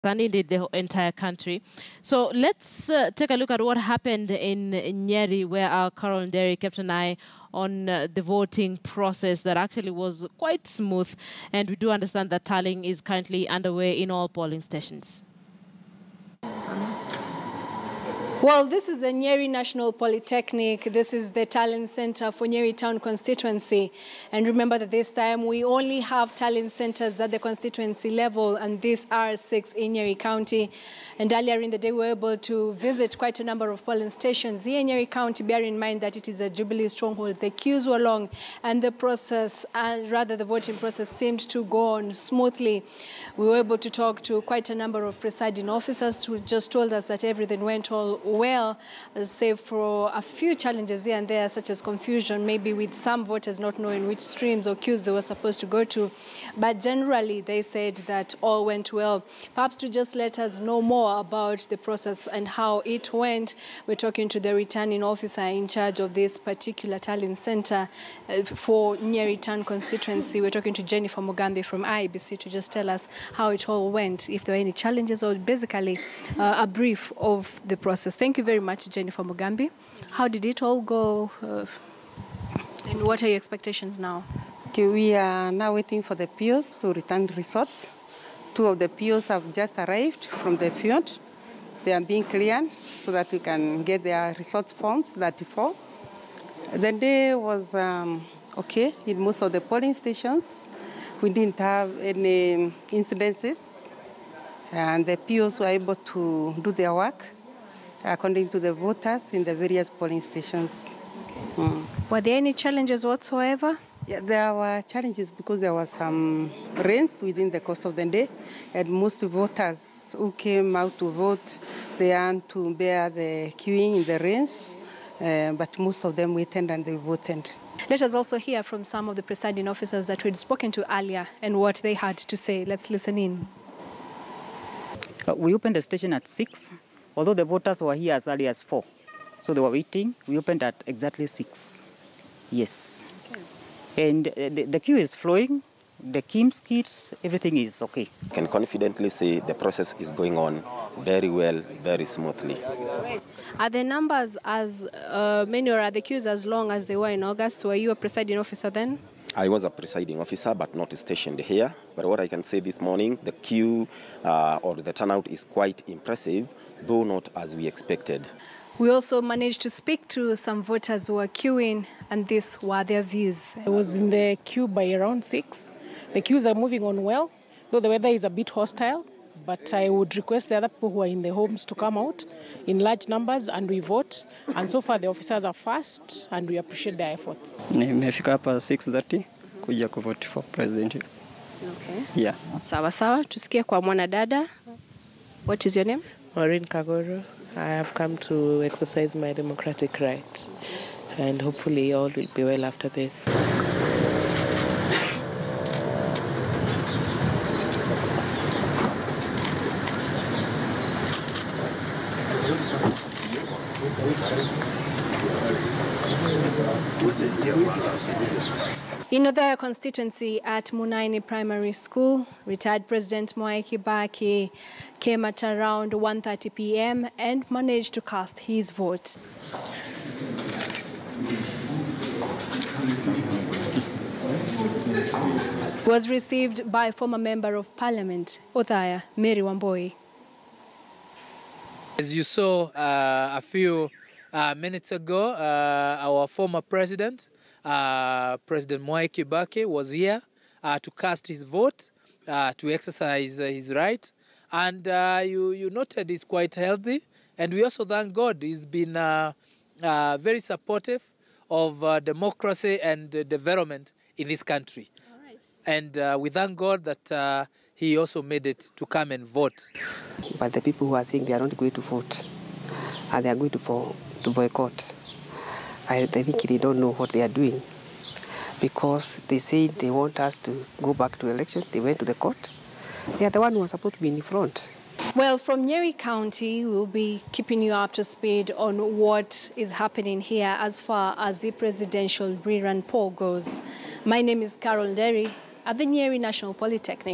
and indeed the entire country. So let's take a look at what happened in Nyeri, where our Carol Derry kept an eye on the voting process that actually was quite smooth. And we do understand that tallying is currently underway in all polling stations. Well, this is the Nyeri National Polytechnic. This is the talent center for Nyeri Town constituency. And remember that this time we only have talent centers at the constituency level, and these are 6 in Nyeri County. And earlier in the day, we were able to visit quite a number of polling stations here in Nyeri County, bear in mind that it is a Jubilee stronghold. The queues were long, and the process, the voting process, seemed to go on smoothly. We were able to talk to quite a number of presiding officers who just told us that everything went all well, save for a few challenges here and there, such as confusion, maybe with some voters not knowing which streams or queues they were supposed to go to. But generally, they said that all went well. Perhaps to just let us know more about the process and how it went, we're talking to the returning officer in charge of this particular talent center for Nyeri Town constituency. We're talking to Jennifer Mugambi from IEBC to just tell us how it all went, if there were any challenges, or basically a brief of the process. Thank you very much, Jennifer Mugambi. How did it all go, and what are your expectations now? Okay, we are now waiting for the POs to return results. 2 of the POs have just arrived from the field. They are being cleared so that we can get their results forms, 34. The day was okay in most of the polling stations. We didn't have any incidences, and the POs were able to do their work according to the voters in the various polling stations. Were there any challenges whatsoever? Yeah, there were challenges because there were some rains within the course of the day, and most voters who came out to vote, they had to bear the queuing in the rains, but most of them waited and they voted. Let us also hear from some of the presiding officers that we had spoken to earlier and what they had to say. Let's listen in. We opened the station at 6, although the voters were here as early as 4. So they were waiting. We opened at exactly 6. Yes. Okay. And the queue is flowing. The KIMS kits, everything is okay. I can confidently say the process is going on very well, very smoothly. Are the numbers as many, or are the queues as long as they were in August? Were you a presiding officer then? I was a presiding officer, but not stationed here. But what I can say this morning, the queue or the turnout is quite impressive, though not as we expected. We also managed to speak to some voters who were queuing, and these were their views. I was in the queue by around 6. The queues are moving on well, though the weather is a bit hostile. But I would request the other people who are in the homes to come out in large numbers and we vote. And so far the officers are fast and we appreciate their efforts. Nimefika hapa 6:30 kuja kuvote for president. Okay. Yeah. Sawa sawa, tusikie kwa mwanadada. What is your name? Maureen Kagoro. I have come to exercise my democratic right, and hopefully all will be well after this. In Uthaya constituency at Munaini Primary School, retired President Mwai Kibaki came at around 1:30 p.m. and managed to cast his vote. Was received by former Member of Parliament, Uthaya, Mary Wamboi. As you saw a few minutes ago, our former president, President Mwai Kibaki, was here to cast his vote, to exercise his right. And you noted he's quite healthy. And we also thank God he's been very supportive of democracy and development in this country. All right. And we thank God that he also made it to come and vote. But the people who are saying they are not going to vote and they are going to boycott, I think they don't know what they are doing, because they say they want us to go back to election. They went to the court. They are the one who are supposed to be in front. Well, from Nyeri County, we'll be keeping you up to speed on what is happening here as far as the presidential rerun poll goes. My name is Carol Derry at the Nyeri National Polytechnic.